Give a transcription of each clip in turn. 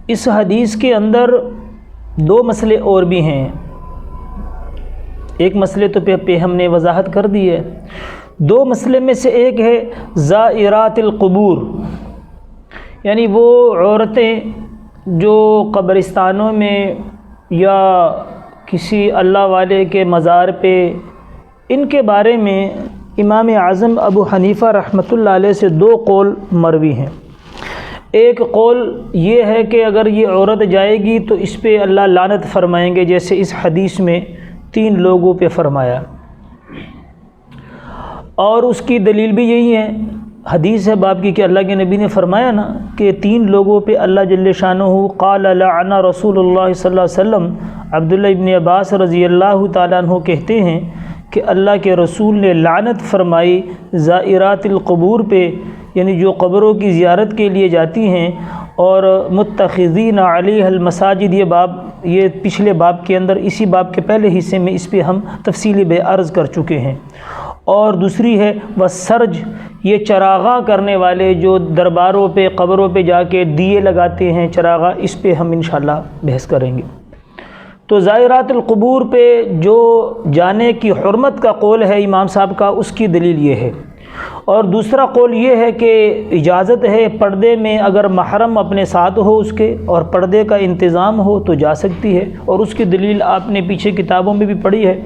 اس حدیث کے اندر دو مسئلے اور بھی ہیں. ایک مسئلے تو پہ ہم نے وضاحت کر دی ہے. دو مسئلے میں سے ایک ہے زائرات القبور، یعنی وہ عورتیں جو قبرستانوں میں یا کسی اللہ والے کے مزار پہ، ان کے بارے میں امام اعظم ابو حنیفہ رحمۃ اللہ علیہ سے دو قول مروی ہیں. ایک قول یہ ہے کہ اگر یہ عورت جائے گی تو اس پہ اللہ لعنت فرمائیں گے، جیسے اس حدیث میں 3 لوگوں پہ فرمایا. اور اس کی دلیل بھی یہی ہے، حدیث ہے باب کی کہ اللہ کے نبی نے فرمایا نا کہ 3 لوگوں پہ اللہ جل شانہ قال لعن رسول اللہ صلی اللہ علیہ وسلم. عبداللہ ابن عباس رضی اللہ تعالیٰ عنہ کہتے ہیں کہ اللہ کے رسول نے لعنت فرمائی زائرات القبور پہ، یعنی جو قبروں کی زیارت کے لیے جاتی ہیں. اور متخذین علیہ المساجد، یہ باب یہ پچھلے باب کے اندر، اسی باب کے پہلے حصے میں اس پہ ہم تفصیلی بے عرض کر چکے ہیں. اور دوسری ہے والسرج، یہ چراغاں کرنے والے جو درباروں پہ قبروں پہ جا کے دیے لگاتے ہیں چراغاں، اس پہ ہم انشاءاللہ بحث کریں گے. تو زائرات القبور پہ جو جانے کی حرمت کا قول ہے امام صاحب کا، اس کی دلیل یہ ہے. اور دوسرا قول یہ ہے کہ اجازت ہے پردے میں، اگر محرم اپنے ساتھ ہو اس کے اور پردے کا انتظام ہو تو جا سکتی ہے. اور اس کی دلیل آپ نے پیچھے کتابوں میں بھی پڑھی ہے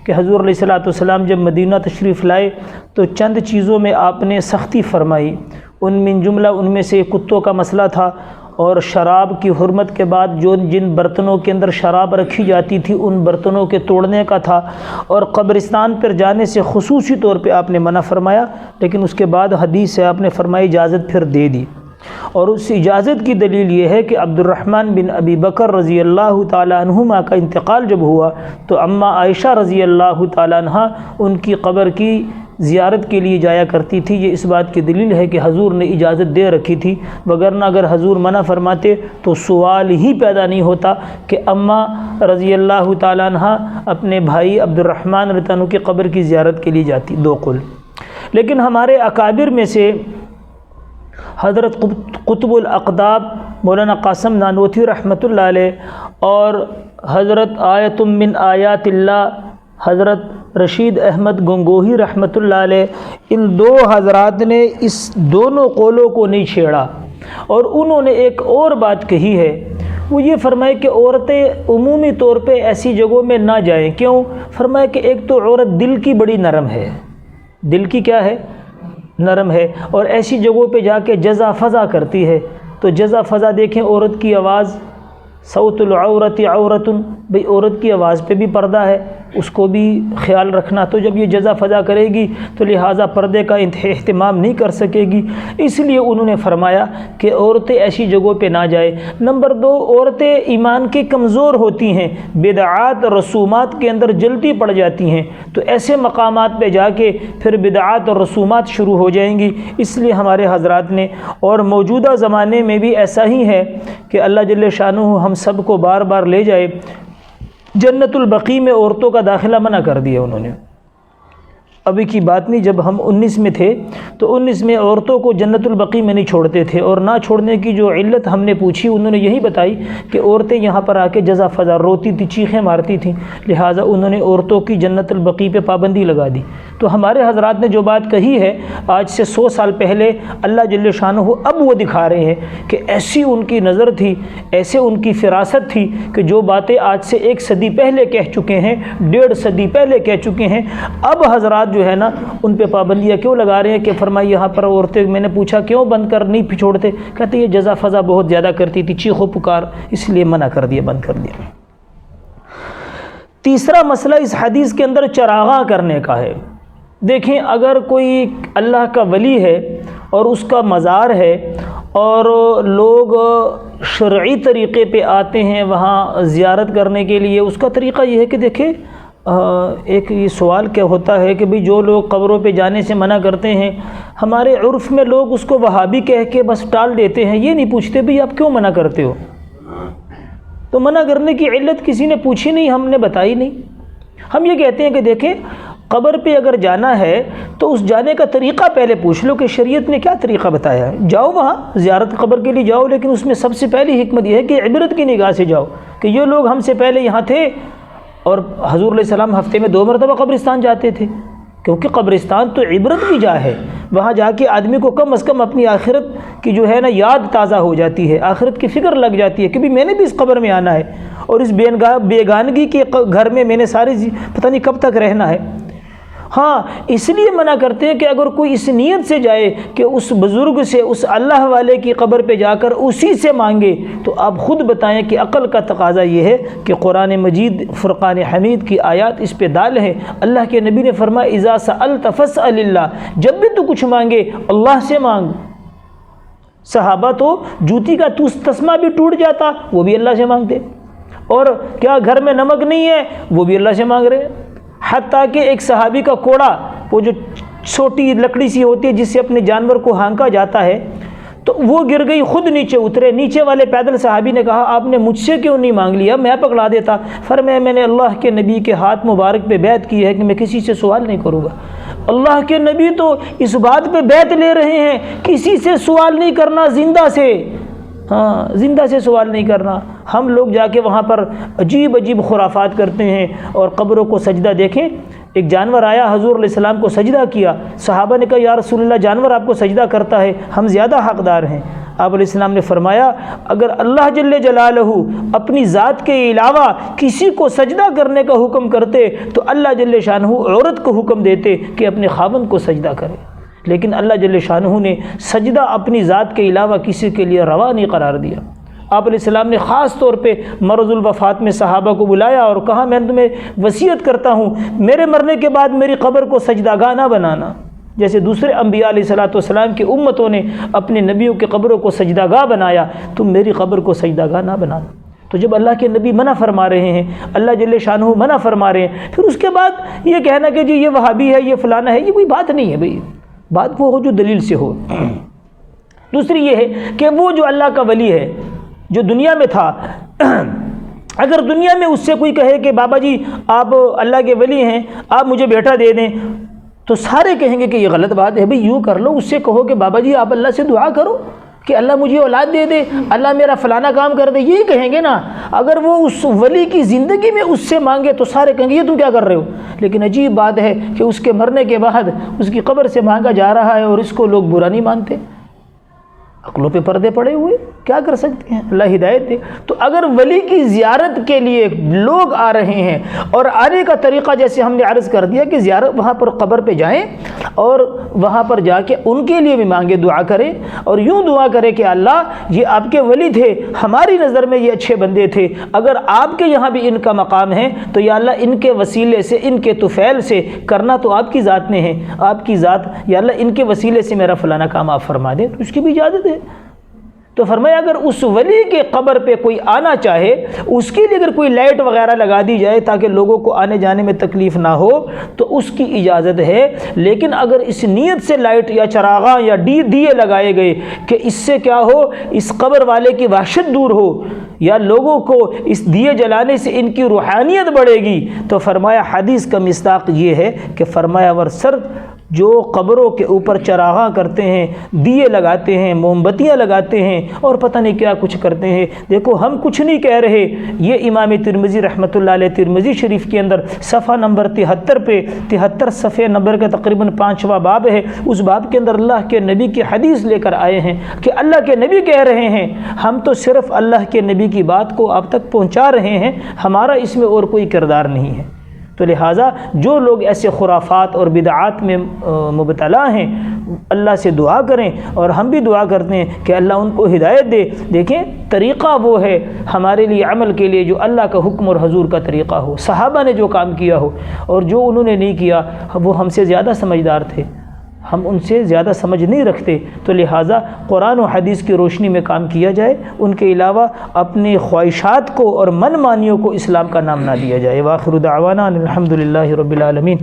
کہ حضور علیہ الصلوۃ والسلام جب مدینہ تشریف لائے تو چند چیزوں میں آپ نے سختی فرمائی. من جملہ ان میں سے کتوں کا مسئلہ تھا، اور شراب کی حرمت کے بعد جن برتنوں کے اندر شراب رکھی جاتی تھی ان برتنوں کے توڑنے کا تھا. اور قبرستان پر جانے سے خصوصی طور پہ آپ نے منع فرمایا، لیکن اس کے بعد حدیث سے آپ نے فرمائی اجازت پھر دے دی. اور اس اجازت کی دلیل یہ ہے کہ عبد الرحمن بن ابی بکر رضی اللہ تعالی عنہما کا انتقال جب ہوا تو اماں عائشہ رضی اللہ تعالی عنہ ان کی قبر کی زیارت کے لیے جایا کرتی تھی. یہ اس بات کی دلیل ہے کہ حضور نے اجازت دے رکھی تھی، وگرنہ اگر حضور منع فرماتے تو سوال ہی پیدا نہیں ہوتا کہ اماں رضی اللہ تعالی عنہ اپنے بھائی عبد الرحمن رضی اللہ عنہ کی قبر کی زیارت کے لیے جاتی. دو قول. لیکن ہمارے اکابر میں سے حضرت قطب الاقطاب مولانا قاسم نانوتھی رحمۃ اللہ علیہ اور حضرت آیت من آیات اللہ حضرت رشید احمد گنگوہی رحمۃ اللہ علیہ، ان دو حضرات نے اس دونوں قولوں کو نہیں چھیڑا. اور انہوں نے ایک اور بات کہی ہے، وہ یہ فرمائے کہ عورتیں عمومی طور پہ ایسی جگہوں میں نہ جائیں. کیوں؟ فرمائے کہ ایک تو عورت دل کی بڑی نرم ہے، دل کی کیا ہے؟ نرم ہے، اور ایسی جگہوں پہ جا کے جزا فضا کرتی ہے. تو جزا فضا دیکھیں، عورت کی آواز، صوت العورت عورت، بھئی عورت کی آواز پہ بھی پردہ ہے، اس کو بھی خیال رکھنا. تو جب یہ جزا فضا کرے گی تو لہٰذا پردے کا اہتمام نہیں کر سکے گی. اس لیے انہوں نے فرمایا کہ عورتیں ایسی جگہوں پہ نہ جائیں. نمبر 2، عورتیں ایمان کی کمزور ہوتی ہیں، بدعات رسومات کے اندر جلدی پڑ جاتی ہیں، تو ایسے مقامات پہ جا کے پھر بدعات اور رسومات شروع ہو جائیں گی. اس لیے ہمارے حضرات نے، اور موجودہ زمانے میں بھی ایسا ہی ہے کہ اللہ جل شانہ ہم سب کو بار بار لے جائے، جنت البقیع میں عورتوں کا داخلہ منع کر دیا انہوں نے. ابھی کی بات نہیں، جب ہم 19 میں تھے تو 19 میں عورتوں کو جنت البقیع میں نہیں چھوڑتے تھے. اور نہ چھوڑنے کی جو علت ہم نے پوچھی، انہوں نے یہی بتائی کہ عورتیں یہاں پر آ کے جزا فضا روتی تھی، چیخیں مارتی تھیں، لہٰذا انہوں نے عورتوں کی جنت البقیع پہ پابندی لگا دی. تو ہمارے حضرات نے جو بات کہی ہے آج سے 100 سال پہلے، اللہ جل شانہ اب وہ دکھا رہے ہیں کہ ایسی ان کی نظر تھی، ایسے ان کی فراست تھی کہ جو باتیں آج سے 1 صدی پہلے کہہ چکے ہیں، 1.5 صدی پہلے کہہ چکے ہیں، اب حضرات جو ہے نا ان پہ پابندیاں کیوں لگا رہے ہیں کہ فرمائی یہاں پر عورتیں، میں نے پوچھا کیوں بند کر نہیں چھوڑتے، کہتے یہ جزا فضا بہت زیادہ کرتی تھی، چیخ و پکار، اس لیے منع کر دیا، بند کر دیا. تیسرا مسئلہ اس حدیث کے اندر چراغاں کرنے کا ہے. دیکھیں، اگر کوئی اللہ کا ولی ہے اور اس کا مزار ہے اور لوگ شرعی طریقے پہ آتے ہیں وہاں زیارت کرنے کے لیے، اس کا طریقہ یہ ہے کہ دیکھیں، ایک یہ سوال کیا ہوتا ہے کہ بھئی جو لوگ قبروں پہ جانے سے منع کرتے ہیں، ہمارے عرف میں لوگ اس کو وہابی کہہ کے بس ٹال دیتے ہیں، یہ نہیں پوچھتے بھئی آپ کیوں منع کرتے ہو. تو منع کرنے کی علت کسی نے پوچھی نہیں، ہم نے بتائی نہیں. ہم یہ کہتے ہیں کہ دیکھیں، قبر پہ اگر جانا ہے تو اس جانے کا طریقہ پہلے پوچھ لو کہ شریعت نے کیا طریقہ بتایا ہے. جاؤ وہاں زیارت قبر کے لیے جاؤ، لیکن اس میں سب سے پہلی حکمت یہ ہے کہ عبرت کی نگاہ سے جاؤ کہ یہ لوگ ہم سے پہلے یہاں تھے، اور حضور علیہ السلام ہفتے میں 2 مرتبہ قبرستان جاتے تھے، کیونکہ قبرستان تو عبرت کی جا ہے. وہاں جا کے آدمی کو کم از کم اپنی آخرت کی جو ہے نا یاد تازہ ہو جاتی ہے، آخرت کی فکر لگ جاتی ہے کہ بھی میں نے بھی اس قبر میں آنا ہے، اور اس بیگانگی کے گھر میں میں نے ساری پتہ نہیں کب تک رہنا ہے. ہاں اس لیے منع کرتے ہیں کہ اگر کوئی اس نیت سے جائے کہ اس بزرگ سے، اس اللہ والے کی قبر پہ جا کر اسی سے مانگے، تو آپ خود بتائیں کہ عقل کا تقاضا یہ ہے کہ قرآن مجید فرقان حمید کی آیات اس پہ دال ہے. اللہ کے نبی نے فرمایا اذا سألت فاسأل اللہ، جب بھی تو کچھ مانگے اللہ سے مانگ. صحابہ تو جوتی کا تسمہ بھی ٹوٹ جاتا وہ بھی اللہ سے مانگتے، اور کیا گھر میں نمک نہیں ہے وہ بھی اللہ سے مانگ رہے. حتیٰ کہ ایک صحابی کا کوڑا، وہ جو چھوٹی لکڑی سی ہوتی ہے جس سے اپنے جانور کو ہانکا جاتا ہے، تو وہ گر گئی، خود نیچے اترے. نیچے والے پیدل صحابی نے کہا آپ نے مجھ سے کیوں نہیں مانگ لیا، میں پکڑا دیتا. فرمایا میں نے اللہ کے نبی کے ہاتھ مبارک پہ بیعت کی ہے کہ میں کسی سے سوال نہیں کروں گا. اللہ کے نبی تو اس بات پہ بیعت لے رہے ہیں کسی سے سوال نہیں کرنا، زندہ سے، ہاں زندہ سے سوال نہیں کرنا. ہم لوگ جا کے وہاں پر عجیب عجیب خرافات کرتے ہیں اور قبروں کو سجدہ. دیکھیں ایک جانور آیا، حضور علیہ السلام کو سجدہ کیا. صحابہ نے کہا یا رسول اللہ جانور آپ کو سجدہ کرتا ہے، ہم زیادہ حقدار ہیں. آپ علیہ السلام نے فرمایا اگر اللہ جل جلالہ اپنی ذات کے علاوہ کسی کو سجدہ کرنے کا حکم کرتے تو اللہ جل شانہ عورت کو حکم دیتے کہ اپنے خاوند کو سجدہ کرے. لیکن اللہ جل شانہ نے سجدہ اپنی ذات کے علاوہ کسی کے لیے روا نہیں قرار دیا. آپ علیہ السلام نے خاص طور پہ مرض الوفات میں صحابہ کو بلایا اور کہا میں تمہیں وصیت کرتا ہوں میرے مرنے کے بعد میری قبر کو سجدہ گاہ نہ بنانا. جیسے دوسرے انبیاء علیہ الصلوۃ والسلام کی امتوں نے اپنے نبیوں کی قبروں کو سجدہ گاہ بنایا، تم میری قبر کو سجدہ گاہ نہ بنانا. تو جب اللہ کے نبی منع فرما رہے ہیں، اللہ جل شانہ منع فرما رہے ہیں، پھر اس کے بعد یہ کہنا کہ جی یہ وہابی ہے، یہ فلانا ہے، یہ کوئی بات نہیں ہے بھائی. بات وہ ہو جو دلیل سے ہو. دوسری یہ ہے کہ وہ جو اللہ کا ولی ہے جو دنیا میں تھا، اگر دنیا میں اس سے کوئی کہے کہ بابا جی آپ اللہ کے ولی ہیں، آپ مجھے بیٹا دے دیں، تو سارے کہیں گے کہ یہ غلط بات ہے. بھئی یوں کر لو، اس سے کہو کہ بابا جی آپ اللہ سے دعا کرو کہ اللہ مجھے اولاد دے دے، اللہ میرا فلانا کام کر دے، یہی کہیں گے نا. اگر وہ اس ولی کی زندگی میں اس سے مانگے تو سارے کہیں گے یہ تم کیا کر رہے ہو. لیکن عجیب بات ہے کہ اس کے مرنے کے بعد اس کی قبر سے مانگا جا رہا ہے اور اس کو لوگ برا نہیں مانتے. عقلوں پہ پردے پڑے ہوئے، کیا کر سکتے ہیں، اللہ ہدایت دے. تو اگر ولی کی زیارت کے لیے لوگ آ رہے ہیں، اور آنے کا طریقہ جیسے ہم نے عرض کر دیا کہ زیارت وہاں پر قبر پہ جائیں اور وہاں پر جا کے ان کے لیے بھی مانگے، دعا کریں، اور یوں دعا کرے کہ اللہ یہ آپ کے ولی تھے، ہماری نظر میں یہ اچھے بندے تھے، اگر آپ کے یہاں بھی ان کا مقام ہے تو یا اللہ ان کے وسیلے سے، ان کے طفیل سے، کرنا تو آپ کی ذات میں ہے، آپ کی ذات، یا اللہ ان کے وسیلے سے میرا فلانا کام آپ فرما دیں. تو اس کی بھی اجازت ہے. تو فرمایا اگر اس ولی کے قبر پہ کوئی آنا چاہے، اس کے لیے اگر کوئی لائٹ وغیرہ لگا دی جائے تاکہ لوگوں کو آنے جانے میں تکلیف نہ ہو تو اس کی اجازت ہے. لیکن اگر اس نیت سے لائٹ یا چراغاں یا دیے لگائے گئے کہ اس سے کیا ہو، اس قبر والے کی وحشت دور ہو یا لوگوں کو اس دیے جلانے سے ان کی روحانیت بڑھے گی، تو فرمایا حدیث کا مصداق یہ ہے کہ فرمایا ورسرد جو قبروں کے اوپر چراغاں کرتے ہیں، دیے لگاتے ہیں، موم بتیاں لگاتے ہیں اور پتہ نہیں کیا کچھ کرتے ہیں. دیکھو ہم کچھ نہیں کہہ رہے، یہ امام ترمذی رحمۃ اللہ علیہ ترمذی شریف کے اندر صفحہ نمبر 73 پہ 73 صفحہ نمبر کا تقریباً 5واں باب ہے، اس باب کے اندر اللہ کے نبی کی حدیث لے کر آئے ہیں کہ اللہ کے نبی کہہ رہے ہیں، ہم تو صرف اللہ کے نبی کی بات کو آپ تک پہنچا رہے ہیں، ہمارا اس میں اور کوئی کردار نہیں ہے. تو لہٰذا جو لوگ ایسے خرافات اور بدعات میں مبتلا ہیں اللہ سے دعا کریں، اور ہم بھی دعا کرتے ہیں کہ اللہ ان کو ہدایت دے. دیکھیں طریقہ وہ ہے ہمارے لیے عمل کے لیے جو اللہ کا حکم اور حضور کا طریقہ ہو، صحابہ نے جو کام کیا ہو، اور جو انہوں نے نہیں کیا وہ ہم سے زیادہ سمجھدار تھے، ہم ان سے زیادہ سمجھ نہیں رکھتے. تو لہٰذا قرآن و حدیث کی روشنی میں کام کیا جائے، ان کے علاوہ اپنی خواہشات کو اور من مانیوں کو اسلام کا نام نہ دیا جائے. وآخر دعوانا الحمد للہ رب العالمین.